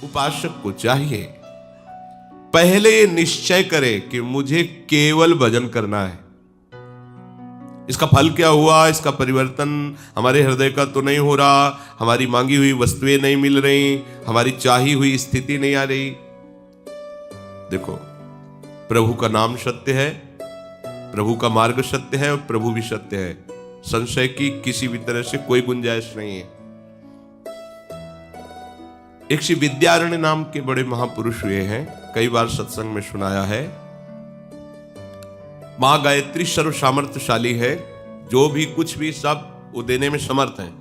उपासक को चाहिए पहले ये निश्चय करे कि मुझे केवल भजन करना है। इसका फल क्या हुआ, इसका परिवर्तन हमारे हृदय का तो नहीं हो रहा, हमारी मांगी हुई वस्तुएं नहीं मिल रही, हमारी चाही हुई स्थिति नहीं आ रही। देखो, प्रभु का नाम सत्य है, प्रभु का मार्ग सत्य है और प्रभु भी सत्य है। संशय की किसी भी तरह से कोई गुंजाइश नहीं है। एक श्री विद्यारण्य नाम के बड़े महापुरुष हुए हैं, कई बार सत्संग में सुनाया है। मां गायत्री सर्व सामर्थ्यशाली है, जो भी कुछ भी सब वो देने में समर्थ हैं।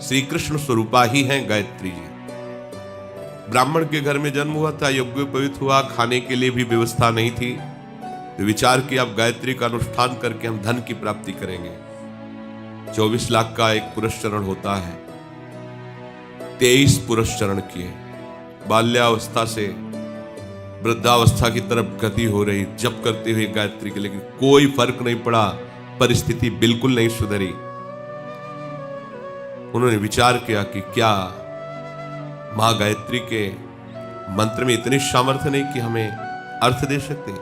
श्री कृष्ण स्वरूपा ही हैं गायत्री जी। ब्राह्मण के घर में जन्म हुआ था, यज्ञोपवीत हुआ, खाने के लिए भी व्यवस्था नहीं थी, तो विचार किया अब गायत्री का अनुष्ठान करके हम धन की प्राप्ति करेंगे। 24 लाख का एक पुरस्चरण होता है, 23 पुरस्चरण किए। बाल्यावस्था से वृद्धावस्था की तरफ गति हो रही, जप करते हुए गायत्री के, लेकिन कोई फर्क नहीं पड़ा, परिस्थिति बिल्कुल नहीं सुधरी। उन्होंने विचार किया कि क्या मां गायत्री के मंत्र में इतनी सामर्थ्य नहीं कि हमें अर्थ दे सकते।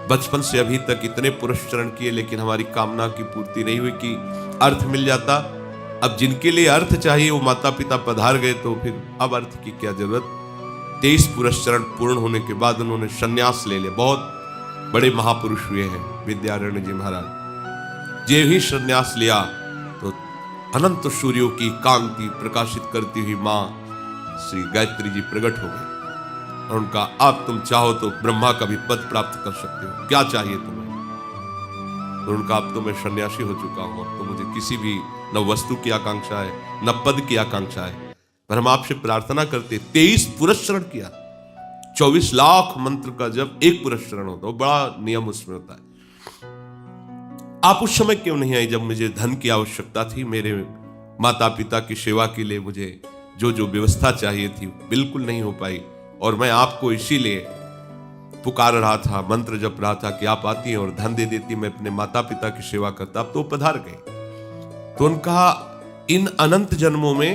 बचपन से अभी तक इतने पुरस्चरण किए, लेकिन हमारी कामना की पूर्ति नहीं हुई कि अर्थ मिल जाता। अब जिनके लिए अर्थ चाहिए वो माता पिता पधार गए, तो फिर अब अर्थ की क्या जरूरत। 23 पुरस्चरण पूर्ण होने के बाद उन्होंने संन्यास ले लिया। बहुत बड़े महापुरुष हुए हैं विद्यारण्य जी महाराज। जे भी संन्यास लिया तो अनंत सूर्यों की कांति प्रकाशित करती हुई मां श्री गायत्री जी प्रकट हो गई और उनका आप तुम चाहो तो ब्रह्मा का भी पद प्राप्त कर सकते हो, क्या चाहिए तुम्हें। तो उनका अब तो मैं सन्यासी हो चुका हूं, अब तो मुझे किसी भी न वस्तु की आकांक्षा है न पद की आकांक्षा है, पर हम आपसे प्रार्थना करते। 23 पुरस्चरण किया, 24 लाख मंत्र का जब एक पुरस्चरण होता है, बड़ा नियम उसमें होता है। आप उस समय क्यों नहीं आई जब मुझे धन की आवश्यकता थी। मेरे माता पिता की सेवा के लिए मुझे जो जो व्यवस्था चाहिए थी बिल्कुल नहीं हो पाई, और मैं आपको इसीलिए पुकार रहा था, मंत्र जप रहा था कि आप आती हैं और धन दे देती, मैं अपने माता पिता की सेवा करता। अब तो पधार गए। तो उनका इन अनंत जन्मों में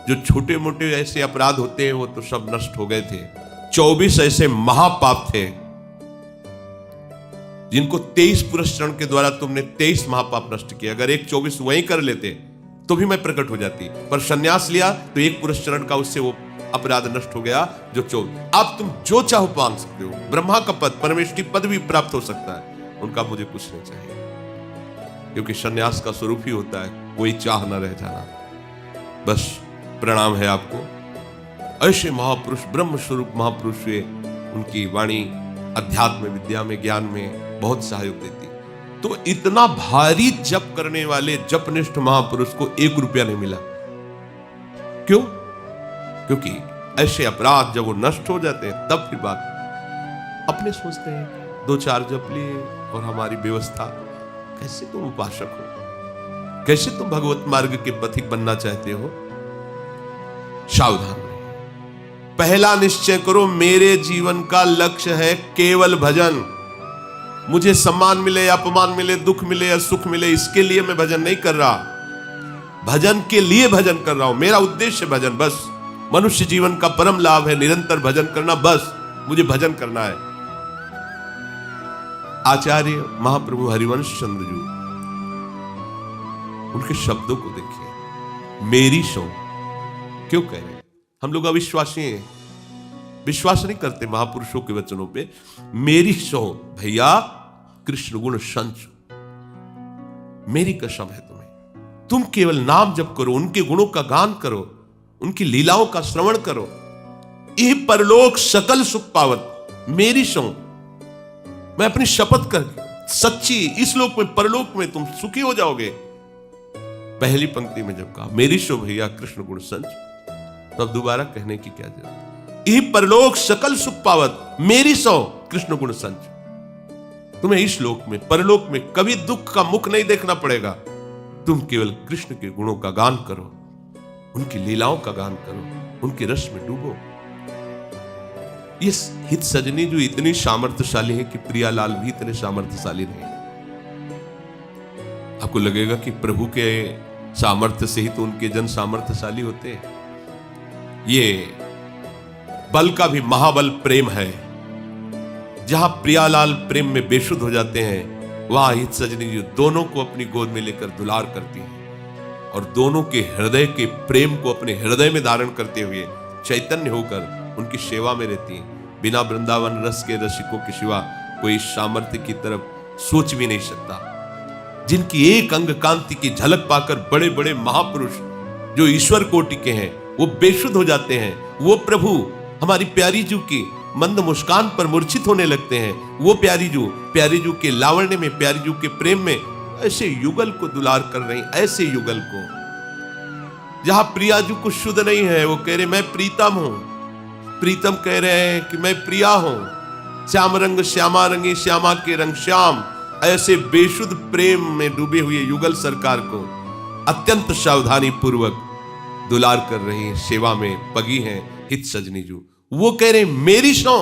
जो छोटे मोटे ऐसे अपराध होते हैं वो तो सब नष्ट हो गए थे। 24 ऐसे महापाप थे जिनको 23 पुरस्चरण के द्वारा तुमने 23 महापाप नष्ट किए। अगर एक 24 वहीं कर लेते तो भी मैं प्रकट हो जाती, पर संन्यास लिया तो एक पुरस्चरण का उससे वो अपराध नष्ट हो गया। जो 24 आप तुम जो चाहो मांग सकते हो, ब्रह्मा का पद, परमेश्वरी पद भी प्राप्त हो सकता है। उनका मुझे कुछ नहीं चाहिए, क्योंकि संन्यास का स्वरूप ही होता है कोई चाह न रह जाना। बस प्रणाम है आपको। ऐसे महापुरुष, ब्रह्म स्वरूप महापुरुष हुए, उनकी वाणी अध्यात्म विद्या में, ज्ञान में बहुत सहयोग देती। तो इतना भारी जप करने वाले जपनिष्ठ महापुरुष को 1 रुपया नहीं मिला। क्यों? क्योंकि ऐसे अपराध जब वो नष्ट हो जाते हैं तब की बात अपने सोचते हैं 2-4 जप लिए और हमारी व्यवस्था। कैसे तुम उपासक हो, कैसे तुम भगवत मार्ग के पथिक बनना चाहते हो। सावधान रहिए। पहला निश्चय करो, मेरे जीवन का लक्ष्य है केवल भजन। मुझे सम्मान मिले, अपमान मिले, दुख मिले या सुख मिले, इसके लिए मैं भजन नहीं कर रहा। भजन के लिए भजन कर रहा हूं, मेरा उद्देश्य भजन। बस मनुष्य जीवन का परम लाभ है निरंतर भजन करना, बस मुझे भजन करना है। आचार्य महाप्रभु हरिवंश चंद्र जी, उनके शब्दों को देखिए। मेरी सो क्यों कह रहे हैं? हम लोग अविश्वासी हैं, विश्वास नहीं करते महापुरुषों के वचनों पे। मेरी सो भैया कृष्ण गुण संच, मेरी कसम है तुम्हें, तुम केवल नाम जप करो, उनके गुणों का गान करो, उनकी लीलाओं का श्रवण करो, ये परलोक सकल सुख पावत। मेरी सो, मैं अपनी शपथ कर सच्ची, इस लोक में परलोक में तुम सुखी हो जाओगे। पहली पंक्ति में जब कहा मेरी सो भैया कृष्ण गुण संच, तो अब दोबारा कहने की क्या जरूरत। ये परलोक सकल सुख पावत, मेरी सो कृष्ण गुण संच। तुम्हें इस लोक में, परलोक में कभी दुख का मुख नहीं देखना पड़ेगा। तुम केवल कृष्ण के गुणों का गान करो, उनकी लीलाओं का गान करो, उनके रस में डूबो। ये हित सजनी जो इतनी सामर्थ्यशाली है कि प्रियालाल भी इतने सामर्थ्यशाली नहीं। आपको लगेगा कि प्रभु के सामर्थ्य से ही तो उनके जन सामर्थ्यशाली होते हैं। ये बल का भी महाबल प्रेम है। जहां प्रियालाल प्रेम में बेसुध हो जाते हैं, वहां हित सजनी जी दोनों को अपनी गोद में लेकर दुलार करती हैं और दोनों के हृदय के प्रेम को अपने हृदय में धारण करते हुए चैतन्य होकर उनकी सेवा में रहती हैं। बिना वृंदावन रस के रसिकों के सिवा कोई सामर्थ्य की तरफ सोच भी नहीं सकता। जिनकी एक अंग कांति की झलक पाकर बड़े बड़े महापुरुष जो ईश्वर कोटि के हैं वो बेसुध हो जाते हैं। वो प्रभु हमारी प्यारी जू की मंद मुस्कान पर मूर्छित होने लगते हैं। वो प्यारी जू के लावण्य में, प्यारी जू के प्रेम में ऐसे युगल को दुलार कर रही, ऐसे युगल को जहां प्रिया जू को शुद्ध नहीं है, वो कह रहे मैं प्रीतम हूं, प्रीतम कह रहे हैं कि मैं प्रिया हूं। श्याम रंग श्यामा रंगी श्यामा के रंग श्याम, ऐसे बेशुद्ध प्रेम में डूबे हुए युगल सरकार को अत्यंत सावधानी पूर्वक दुलार कर रही है, सेवा में पगी हैं हित सजनी जू। वो कह रहे मेरी सौ,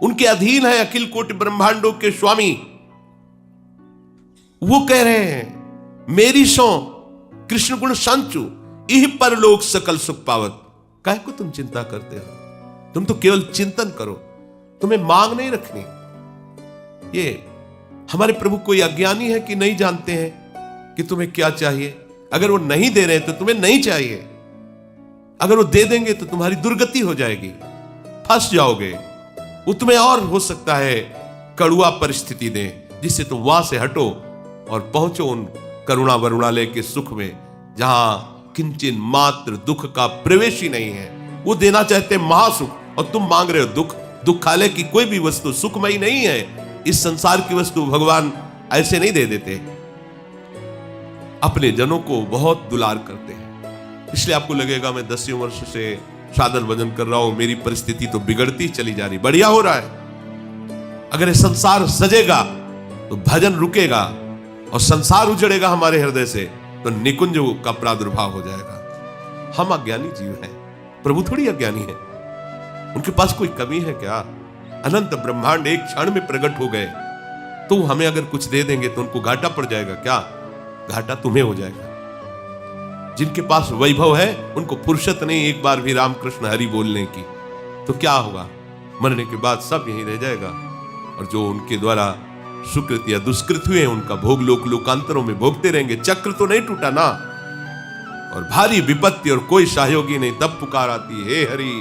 उनके अधीन है अखिल कोटि ब्रह्मांडों के स्वामी। वो कह रहे हैं मेरी सौ कृष्ण गुण संचु इह परलोक सकल सुख पावत। काहे को तुम चिंता करते हो? तुम तो केवल चिंतन करो, तुम्हें मांग नहीं रखनी। ये हमारे प्रभु कोई अज्ञानी है कि नहीं जानते हैं कि तुम्हें क्या चाहिए? अगर वो नहीं दे रहे तो तुम्हें नहीं चाहिए, अगर वो दे देंगे तो तुम्हारी दुर्गति हो जाएगी, फंस जाओगे। वो तुम्हें और हो सकता है कड़ुआ परिस्थिति दे जिससे तुम वहां से हटो और पहुंचो उन करुणा वरुणालय के सुख में जहां किंचन मात्र दुख का प्रवेश ही नहीं है। वो देना चाहते महासुख और तुम मांग रहे हो दुख। दुखालय की कोई भी वस्तु सुखमयी नहीं है। इस संसार की वस्तु भगवान ऐसे नहीं दे देते, अपने जनों को बहुत दुलार करते हैं। इसलिए आपको लगेगा मैं 10 वर्ष से साधन भजन कर रहा हूं, मेरी परिस्थिति तो बिगड़ती चली जा रही। बढ़िया हो रहा है। अगर ये संसार सजेगा तो भजन रुकेगा और संसार उजड़ेगा हमारे हृदय से तो निकुंज का प्रादुर्भाव हो जाएगा। हम अज्ञानी जीव हैं, प्रभु थोड़ी अज्ञानी है। उनके पास कोई कमी है क्या? अनंत ब्रह्मांड एक क्षण में प्रकट हो गए, तो हमें अगर कुछ दे देंगे तो उनको घाटा पड़ जाएगा क्या? घाटा तुम्हें हो जाएगा। जिनके पास वैभव है उनको फुर्सत नहीं एक बार भी रामकृष्ण हरि बोलने की, तो क्या होगा? मरने के बाद सब यहीं रह जाएगा। और जो उनके द्वारा सुकृत या दुष्कृत हुए उनका भोग लोक लोकांतरों में भोगते रहेंगे। चक्र तो नहीं टूटा ना। और भारी विपत्ति और कोई सहयोगी नहीं, तब पुकार आती है हे हरि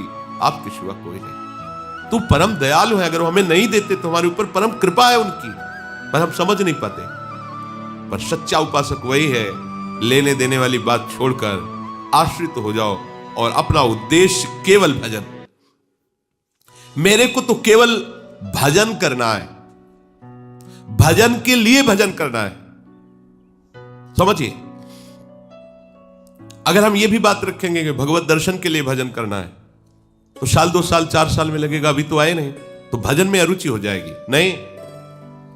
आपके सिवा कोई नहीं। तू परम दयालु है, अगर वो हमें नहीं देते तो हमारे ऊपर परम कृपा है उनकी, पर हम समझ नहीं पाते। पर सच्चा उपासक वही है, लेने देने वाली बात छोड़कर आश्रित हो जाओ और अपना उद्देश्य केवल भजन। मेरे को तो केवल भजन करना है, भजन के लिए भजन करना है। समझिए, अगर हम ये भी बात रखेंगे कि भगवत दर्शन के लिए भजन करना है तो साल 2 साल 4 साल में लगेगा, अभी तो आए नहीं, तो भजन में अरुचि हो जाएगी। नहीं,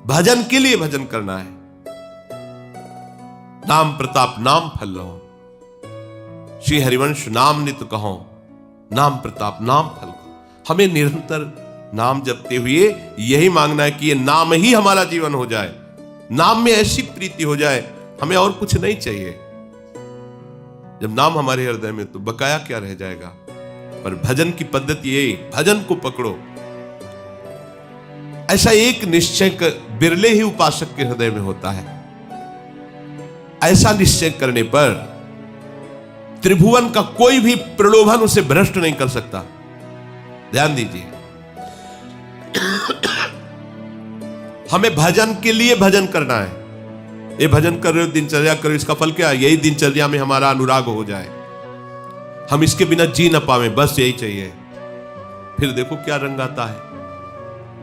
भजन के लिए भजन करना है। नाम प्रताप नाम फल लो, श्री हरिवंश नाम नित कहो, नाम प्रताप नाम फल को। हमें निरंतर नाम जपते हुए यही मांगना है कि ये नाम ही हमारा जीवन हो जाए, नाम में ऐसी प्रीति हो जाए, हमें और कुछ नहीं चाहिए। जब नाम हमारे हृदय में तो बकाया क्या रह जाएगा। पर भजन की पद्धति यही, भजन को पकड़ो। ऐसा एक निश्चय बिरले ही उपासक के हृदय में होता है। ऐसा निश्चय करने पर त्रिभुवन का कोई भी प्रलोभन उसे भ्रष्ट नहीं कर सकता। ध्यान दीजिए, हमें भजन के लिए भजन करना है। ये भजन कर रहे हो, दिनचर्या करो, इसका फल क्या है? यही दिनचर्या में हमारा अनुराग हो जाए, हम इसके बिना जी ना पावे, बस यही चाहिए। फिर देखो क्या रंग आता है।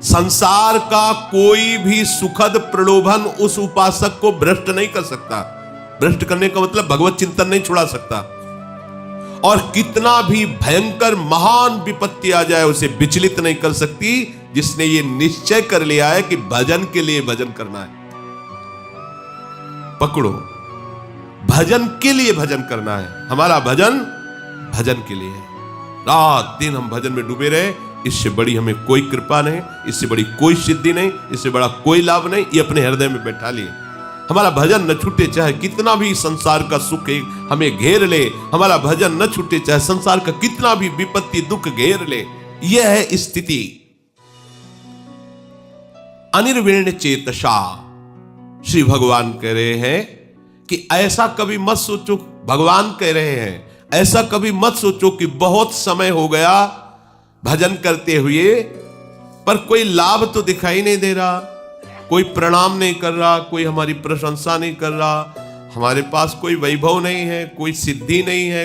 संसार का कोई भी सुखद प्रलोभन उस उपासक को भ्रष्ट नहीं कर सकता। भ्रष्ट करने का मतलब भगवत चिंतन नहीं छुड़ा सकता। और कितना भी भयंकर महान विपत्ति आ जाए उसे विचलित नहीं कर सकती, जिसने ये निश्चय कर लिया है कि भजन के लिए भजन करना है। पकड़ो, भजन के लिए भजन करना है। हमारा भजन भजन के लिए है। रात दिन हम भजन में डूबे रहे, इससे बड़ी हमें कोई कृपा नहीं, इससे बड़ी कोई सिद्धि नहीं, इससे बड़ा कोई लाभ नहीं। ये अपने हृदय में बैठा लिए। हमारा भजन न छूटे, चाहे कितना भी संसार का सुख हमें घेर ले, हमारा भजन न छूटे, चाहे संसार का कितना भी विपत्ति दुख घेर ले। यह है स्थिति। अनिर्विण्ण चेतसा, श्री भगवान कह रहे हैं कि ऐसा कभी मत सोचो, भगवान कह रहे हैं ऐसा कभी मत सोचो कि बहुत समय हो गया भजन करते हुए पर कोई लाभ तो दिखाई नहीं दे रहा, कोई प्रणाम नहीं कर रहा, कोई हमारी प्रशंसा नहीं कर रहा, हमारे पास कोई वैभव नहीं है, कोई सिद्धि नहीं है,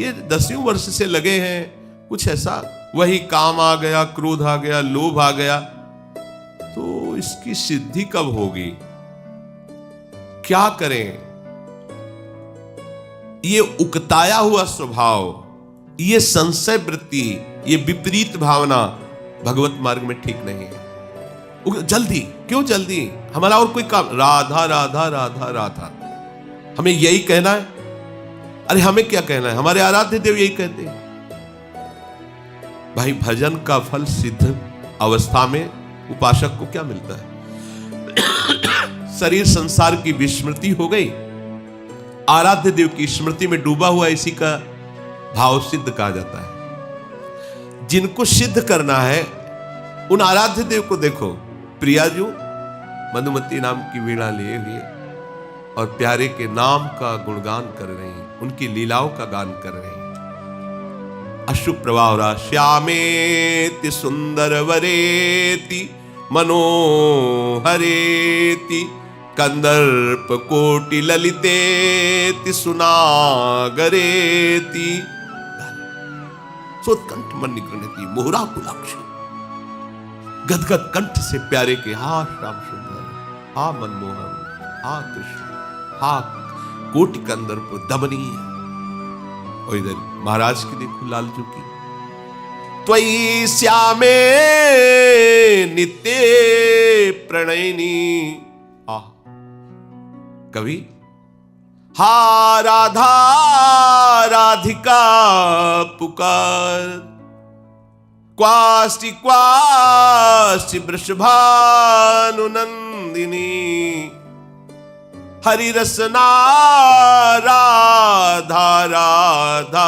ये 10 वर्ष से लगे हैं, कुछ ऐसा, वही काम आ गया, क्रोध आ गया, लोभ आ गया, तो इसकी सिद्धि कब होगी? क्या करें? ये उकताया हुआ स्वभाव, ये संशय वृत्ति, ये विपरीत भावना भगवत मार्ग में ठीक नहीं है। जल्दी क्यों? जल्दी हमारा और कोई काम, राधा राधा राधा राधा, हमें यही कहना है। अरे हमें क्या कहना है? हमारे आराध्य देव यही कहते हैं। भाई भजन का फल सिद्ध अवस्था में उपासक को क्या मिलता है? शरीर संसार की विस्मृति हो गई, आराध्य देव की स्मृति में डूबा हुआ, इसी का भाव सिद्ध कहा जाता है। जिनको सिद्ध करना है उन आराध्य देव को देखो, प्रियाजू मधुमती नाम की वीणा लिए हुए और प्यारे के नाम का गुणगान कर रहे हैं, उनकी लीलाओं का गान कर रहे हैं। अशुभ प्रवाह रहा, श्यामेति सुंदर वरेति मनोहरेति कंदर्प कोटि ललितेति सुनागरेति सोत्कंठ मन निगृणति मोहरा कुलाक्षी। गदगद कंठ से प्यारे के हा श्याम सुंदर, हा मनमोहन, हा कृष्ण, हा कोटि कंदर्प दमनीय। और इधर महाराज की देखो लालजू की, त्वयि श्यामे नित्ये प्रणयिनी। कवि हा राधा राधिका पुकार, क्वास्ति क्वास्ति वृषभानु नंदिनी, हरि रसना राधा राधा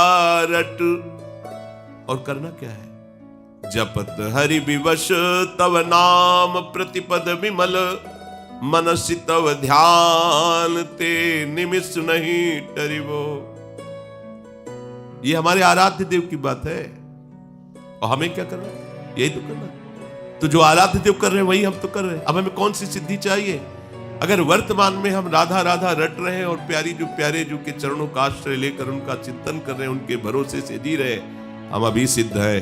रट। और करना क्या है? जपत हरि विवश तव नाम प्रतिपद विमल, मनसि तव ध्यान ते निमिष नहीं टरिवो। ये हमारे आराध्य देव की बात है, और हमें क्या करना? यही तो करना। तो जो आराध्य देव कर रहे हैं वही हम तो कर रहे हैं। अब हमें कौन सी सिद्धि चाहिए? अगर वर्तमान में हम राधा राधा रट रहे हैं और प्यारे जो के चरणों का आश्रय लेकर उनका चिंतन कर रहे हैं, उनके भरोसे से जी रहे, हम अभी सिद्ध है।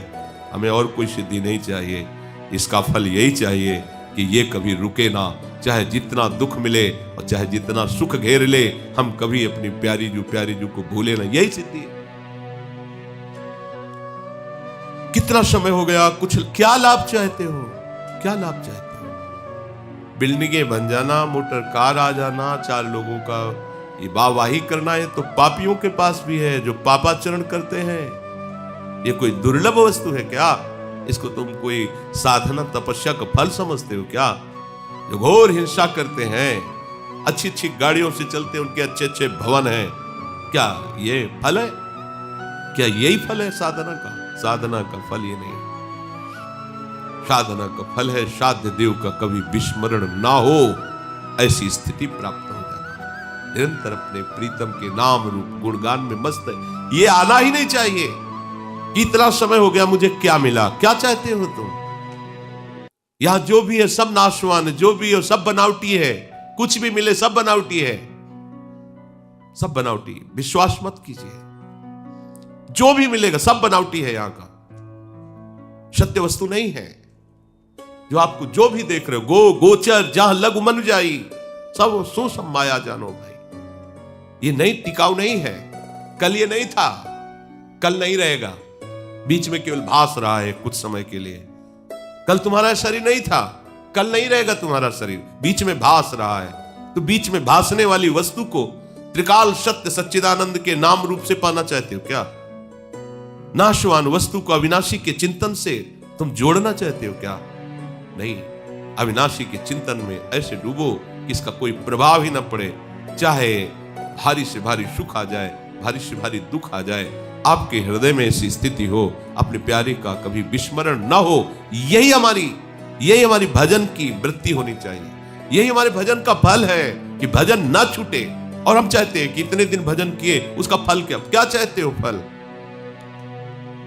हमें और कोई सिद्धि नहीं चाहिए। इसका फल यही चाहिए कि ये कभी रुके ना, चाहे जितना दुख मिले और चाहे जितना सुख घेर ले, हम कभी अपनी प्यारी जो को भूले ना। यही सिद्धि है। कितना समय हो गया, कुछ क्या लाभ चाहते हो? क्या लाभ चाहते हो? बिल्डिंगें बन जाना, मोटर कार आ जाना, 4 लोगों का ये वाहवाही करना है तो पापियों के पास भी है जो पापाचरण करते हैं। ये कोई दुर्लभ वस्तु है क्या? इसको तुम कोई साधना तपस्या का फल समझते हो क्या? जो घोर हिंसा करते हैं, अच्छी अच्छी गाड़ियों से चलते हैं, उनके अच्छे अच्छे भवन हैं, क्या ये फल है? क्या यही फल है साधना का? साधना का फल ये नहीं। साधना का फल है साध्य देव का कभी विस्मरण ना हो, ऐसी स्थिति प्राप्त हो जाना। निरंतर अपने प्रीतम के नाम रूप गुणगान में मस्त है। ये आना ही नहीं चाहिए। इतना समय हो गया, मुझे क्या मिला? क्या चाहते हो तुम? यहां जो भी है सब नाशवान है, जो भी है सब बनावटी है। कुछ भी मिले सब बनावटी है, सब बनावटी। विश्वास मत कीजिए, जो भी मिलेगा सब बनावटी है। यहां का सत्य वस्तु नहीं है। जो आपको जो भी देख रहे हो, गोचर जहां लघु मन जाई, सब सो सब माया जानो भाई। ये नहीं, टिकाऊ नहीं है। कल ये नहीं था, कल नहीं रहेगा। बीच में केवल भास रहा है कुछ समय के लिए। कल तुम्हारा शरीर नहीं था, कल नहीं रहेगा तुम्हारा शरीर, बीच में भास रहा है। तो बीच में भासने वाली वस्तु को त्रिकाल सत्य सच्चिदानंद के नाम रूप से पाना चाहते हो क्या? नाशवान वस्तु को अविनाशी के चिंतन से तुम जोड़ना चाहते हो क्या? नहीं, अविनाशी के चिंतन में ऐसे डूबो कि इसका कोई प्रभाव ही न पड़े, चाहे भारी से भारी सुख आ जाए, भारी से भारी दुख आ जाए, आपके हृदय में ऐसी स्थिति हो, अपने प्यारे का कभी विस्मरण न हो। यही हमारी भजन की वृत्ति होनी चाहिए। यही हमारे भजन का फल है कि भजन ना छूटे। और हम चाहते हैं कि इतने दिन भजन किए, उसका फल क्या चाहते हो फल?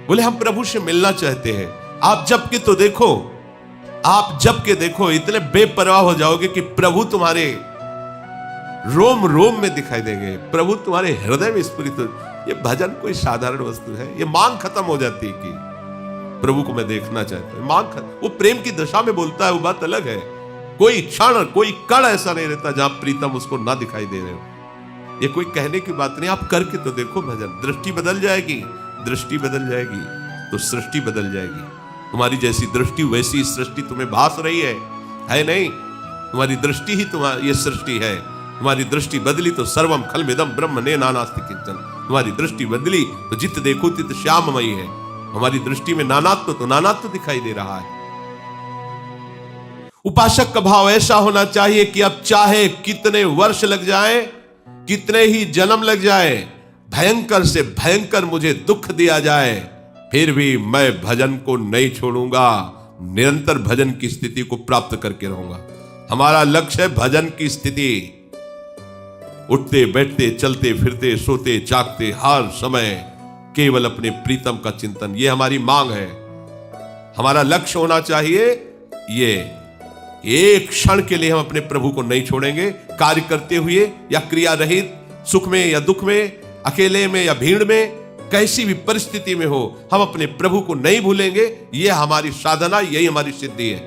बोले हम प्रभु से मिलना चाहते हैं। आप जब के देखो इतने बेपरवाह हो जाओगे कि प्रभु तुम्हारे रोम रोम में दिखाई देंगे, प्रभु तुम्हारे हृदय में स्फुरित हो। ये भजन कोई साधारण वस्तु है? ये मांग खत्म हो जाती है कि प्रभु को मैं देखना चाहता हूं। मांग खत्म, वो प्रेम की दशा में बोलता है, वो बात अलग है। कोई क्षण, कोई कण ऐसा नहीं रहता जहां प्रीतम उसको ना दिखाई दे रहे हो। ये कोई कहने की बात नहीं, आप करके तो देखो भजन। दृष्टि बदल जाएगी, दृष्टि बदल जाएगी तो सृष्टि बदल जाएगी। तुम्हारी जैसी दृष्टि वैसी सृष्टि तुम्हें भास रही है नहीं? तुम्हारी दृष्टि ही तुम्हारी ये सृष्टि है। तुम्हारी दृष्टि बदली तो सर्वम खलमिदम ब्रह्म ने नानास्ति किंचन। तुम्हारी दृष्टि बदली तो जित देखो तित श्याममयी है। हमारी दृष्टि में नानात्व तो नानात्व दिखाई दे रहा है। उपासक का भाव ऐसा होना चाहिए कि अब चाहे कितने वर्ष लग जाए, कितने ही जन्म लग जाए, भयंकर से भयंकर मुझे दुख दिया जाए, फिर भी मैं भजन को नहीं छोड़ूंगा। निरंतर भजन की स्थिति को प्राप्त करके रहूंगा। हमारा लक्ष्य है भजन की स्थिति। उठते बैठते चलते फिरते सोते जागते हर समय केवल अपने प्रीतम का चिंतन, ये हमारी मांग है। हमारा लक्ष्य होना चाहिए ये। एक क्षण के लिए हम अपने प्रभु को नहीं छोड़ेंगे। कार्य करते हुए या क्रिया रहित, सुख में या दुख में, अकेले में या भीड़ में, कैसी भी परिस्थिति में हो, हम अपने प्रभु को नहीं भूलेंगे। ये हमारी साधना, यही हमारी सिद्धि है,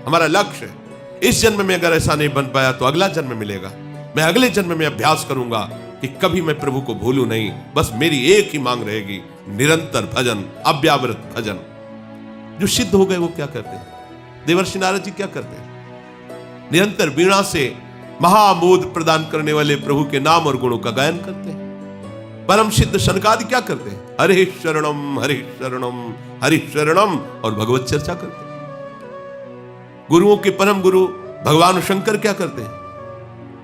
हमारा लक्ष्य है। इस जन्म में अगर ऐसा नहीं बन पाया तो अगला जन्म मिलेगा। मैं अगले जन्म में अभ्यास करूंगा कि कभी मैं प्रभु को भूलूं नहीं। बस मेरी एक ही मांग रहेगी, निरंतर भजन, अव्यावृत भजन। जो सिद्ध हो गए वो क्या करते हैं? देवर्षि नारद जी क्या करते हैं? निरंतर वीणा से महामोद प्रदान करने वाले प्रभु के नाम और गुणों का गायन करते हैं। परम सिद्ध सनकादि क्या करते हैं? हरि शरणम हरि शरणम हरि शरणम और भगवत चर्चा करते हैं। गुरुओं के परम गुरु भगवान शंकर क्या करते हैं?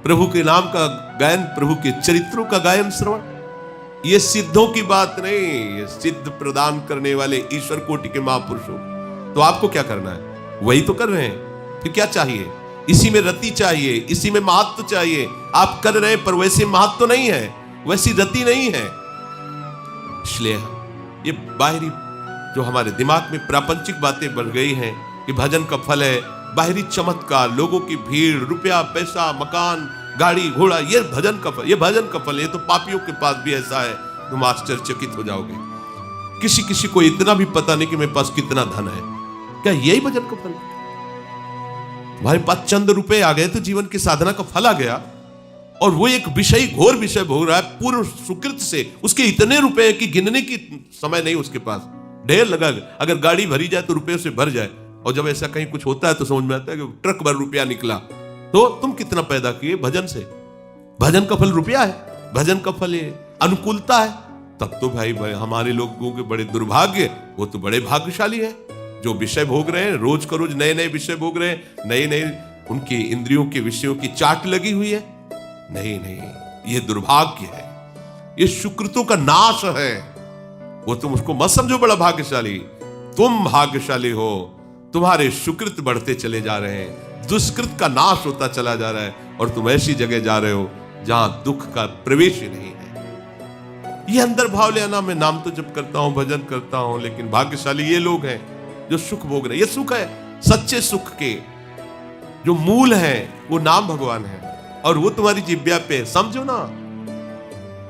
प्रभु के नाम का गायन, प्रभु के चरित्रों का गायन, श्रवण। ये सिद्धों की बात नहीं, ये सिद्ध प्रदान करने वाले ईश्वर कोटि के महापुरुषों। तो आपको क्या करना है? वही तो कर रहे हैं। फिर क्या चाहिए? इसी में रति चाहिए, इसी में महत्व चाहिए। आप कर रहे हैं पर वैसे महत्व नहीं है, वैसी रति नहीं है। इसलिए ये बाहरी जो हमारे दिमाग में प्रापंचिक बातें बढ़ गई हैं कि भजन का फल है बाहरी चमत्कार, लोगों की भीड़, रुपया पैसा, मकान, गाड़ी घोड़ा, ये भजन का फल, ये भजन का फल है। ये तो पापियों के पास भी ऐसा है, तुम आश्चर्यचकित हो जाओगे। किसी को इतना भी पता नहीं कि मेरे पास कितना धन है। क्या यही भजन का फल? तुम्हारे पास चंद रुपए आ गए तो जीवन की साधना का फल आ गया, और वो एक विषय, घोर विषय भोग रहा है पूर्व सुकृत से। उसके इतने रुपए कि गिनने की समय नहीं उसके पास, ढेर लगा। अगर गाड़ी भरी जाए तो रुपये से भर जाए, और जब ऐसा कहीं कुछ होता है तो समझ में आता है कि ट्रक भर रुपया निकला। तो तुम कितना पैदा किए भजन से? भजन का फल रुपया है, भजन का फल ये अनुकूलता है। तब तो भाई हमारे लोगों के बड़े दुर्भाग्य, वो तो बड़े भाग्यशाली है जो विषय भोग रहे हैं, रोज का रोज नए नए विषय भोग रहे हैं, नए नए उनकी इंद्रियों के विषयों की चाट लगी हुई है। नहीं, ये दुर्भाग्य है, ये सुकृतों का नाश है। वो तुम उसको मत समझो बड़ा भाग्यशाली। तुम भाग्यशाली हो, तुम्हारे सुकृत बढ़ते चले जा रहे हैं, दुष्कृत का नाश होता चला जा रहा है, और तुम ऐसी जगह जा रहे हो जहां दुख का प्रवेश ही नहीं है। ये अंदर भाव ले आना। मैं नाम तो जप करता हूं, भजन करता हूं, लेकिन भाग्यशाली ये लोग हैं जो सुख भोग रहे हैं। ये सुख है, सच्चे सुख के जो मूल है वो नाम भगवान है, और वो तुम्हारी जिह्वा पे। समझो ना,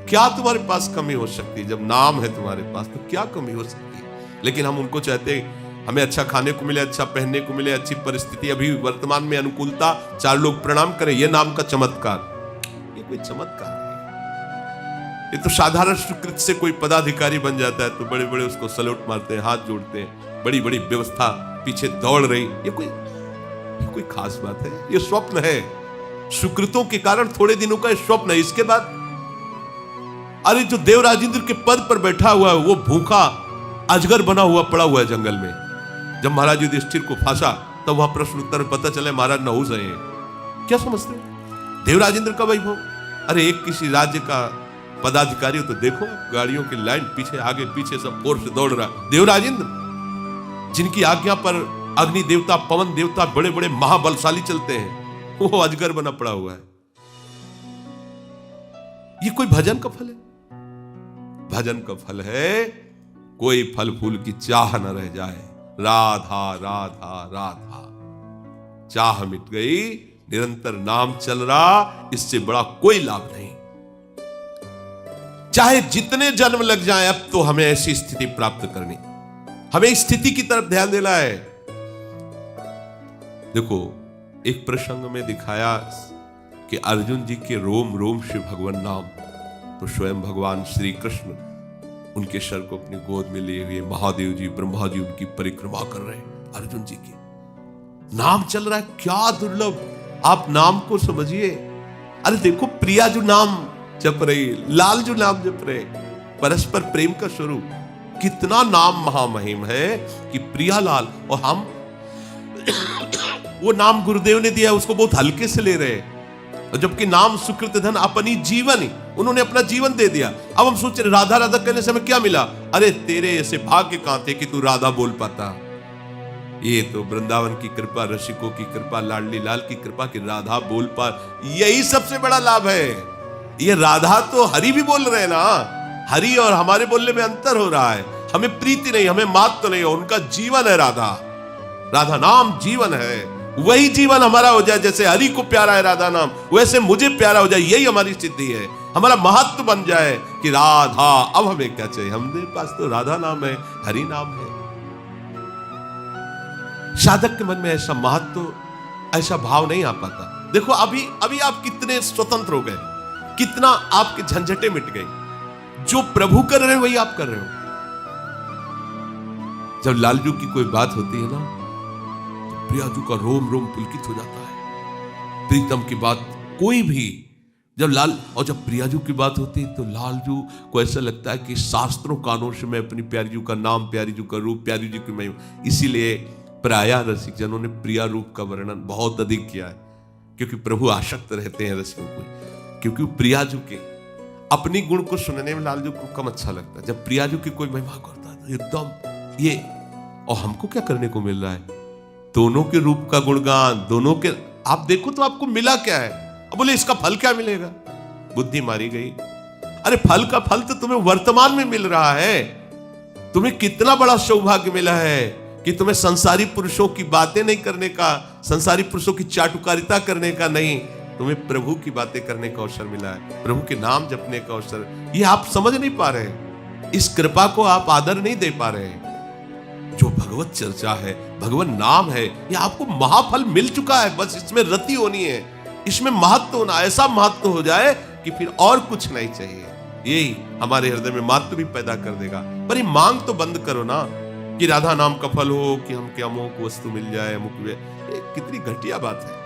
क्या तुम्हारे पास कमी हो सकती है? जब नाम है तुम्हारे पास तो क्या कमी हो सकती है? लेकिन हम उनको चाहते हैं हमें अच्छा खाने को मिले, अच्छा पहनने को मिले, अच्छी परिस्थिति, अभी वर्तमान में अनुकूलता, 4 लोग प्रणाम करें, ये नाम का चमत्कार। ये कोई चमत्कार नहीं। ये तो साधारण सुकृत से कोई पदाधिकारी बन जाता है तो बड़े बड़े उसको सलूट मारते हैं, हाथ जोड़ते हैं, बड़ी बड़ी व्यवस्था पीछे दौड़ रही। ये कोई खास बात है? ये स्वप्न है। सुकृतों के कारण थोड़े दिनों का स्वप्न है। इसके बाद अरे जो देवराजेंद्र के पद पर बैठा हुआ है वो भूखा अजगर बना हुआ पड़ा हुआ है जंगल में। जब महाराज युधिष्ठिर को फांसा तब वहां प्रश्न उत्तर में पता चला महाराज नहुस है। क्या समझते हैं? देवराजेंद्र का वैभव, अरे एक किसी राज्य का पदाधिकारी हो तो देखो, गाड़ियों की लाइन पीछे आगे पीछे सब फोर्स से दौड़ रहा। देवराजेंद्र जिनकी आज्ञा पर अग्नि देवता, पवन देवता, बड़े बड़े महाबलशाली चलते हैं, वो अजगर बना पड़ा हुआ है। ये कोई भजन का फल है? भजन का फल है कोई फल फूल की चाह न रह जाए, राधा राधा राधा। चाह मिट गई, निरंतर नाम चल रहा, इससे बड़ा कोई लाभ नहीं। चाहे जितने जन्म लग जाएं, अब तो हमें ऐसी स्थिति प्राप्त करनी, हमें स्थिति की तरफ ध्यान देना है। देखो, एक प्रसंग में दिखाया कि अर्जुन जी के रोम रोम से भगवान नाम, तो स्वयं भगवान श्री कृष्ण उनके सर को अपनी गोद में लिए हुए, महादेव जी ब्रह्मा जी उनकी परिक्रमा कर रहे हैं, अर्जुन जी की नाम चल रहा है। क्या दुर्लभ, आप नाम को समझिए। अरे देखो, प्रिया जो नाम जप रही, लाल जो नाम जप रहे, परस्पर प्रेम का स्वरूप, कितना नाम महामहिम है कि प्रिया लाल। और हम वो नाम गुरुदेव ने दिया, उसको बहुत हल्के से ले रहे हैं, जबकि नाम सुकृत धन अपनी जीवन ही, उन्होंने अपना जीवन दे दिया। अब हम सोच रहे राधा राधा कहने से हमें क्या मिला? अरे तेरे ऐसे भाग्य कहां थे कि तू राधा बोल पाता। ये तो वृंदावन की कृपा, रसिकों की कृपा, लाडली लाल की कृपा कि राधा बोल पा, यही सबसे बड़ा लाभ है। ये राधा तो हरि भी बोल रहे हैं ना, हरि और हमारे बोलने में अंतर हो रहा है। हमें प्रीति नहीं, हमें मात तो नहीं, उनका जीवन है राधा। राधा नाम जीवन है, वही जीवन हमारा हो जाए। जैसे हरि को प्यारा है राधा नाम, वैसे मुझे प्यारा हो जाए, यही हमारी सिद्धि है। हमारा महत्व बन जाए कि राधा, अब हमें क्या चाहिए? हमारे पास तो राधा नाम है, हरि नाम है। साधक के मन में ऐसा महत्व, ऐसा भाव नहीं आ पाता। देखो, अभी आप कितने स्वतंत्र हो गए, कितना आपके झंझटें मिट गई। जो प्रभु कर रहे हो वही आप कर रहे हो। जब लालजू की कोई बात होती है ना, तो प्रियाजू का रोम रोम पुलकित हो जाता है। प्रीतम की बात कोई भी, जब प्रियाजू की बात होती है तो लालजू को ऐसा लगता है कि शास्त्रों कानों से मैं अपनी प्यारीजू का नाम, प्यारीजू का रूप, प्यारीजू की महिमा। इसीलिए प्रायः रसिक जनों ने प्रिया रूप का वर्णन बहुत अधिक किया है, क्योंकि प्रभु आसक्त रहते हैं रसिकों को। क्योंकि प्रियाजू के अपनी गुण को सुनने में लालजू को कम अच्छा लगता है। जब प्रियाजू की कोई महिमा करता है तो एकदम ये, और हमको क्या करने को मिल रहा है? दोनों के रूप का गुणगान, दोनों के आप देखो तो आपको मिला क्या है? अब बोले इसका फल क्या मिलेगा? बुद्धि मारी गई। अरे फल का फल तो तुम्हें वर्तमान में मिल रहा है। तुम्हें कितना बड़ा सौभाग्य मिला है कि तुम्हें संसारी पुरुषों की बातें नहीं करने का, संसारी पुरुषों की चाटुकारिता करने का नहीं, तुम्हें प्रभु की बातें करने का अवसर मिला है, प्रभु के नाम जपने का अवसर। ये आप समझ नहीं पा रहे, इस कृपा को आप आदर नहीं दे पा रहे। जो भगवत चर्चा है, भगवान नाम है, ये आपको महाफल मिल चुका है। बस इसमें रति होनी है, इसमें महत्व होना, ऐसा महत्व हो जाए कि फिर और कुछ नहीं चाहिए। यही हमारे हृदय में महत्व भी पैदा कर देगा। पर ये मांग तो बंद करो ना कि राधा नाम का फल हो, कि हमको अमुक वस्तु मिल जाए, अमुक। कितनी घटिया बात है।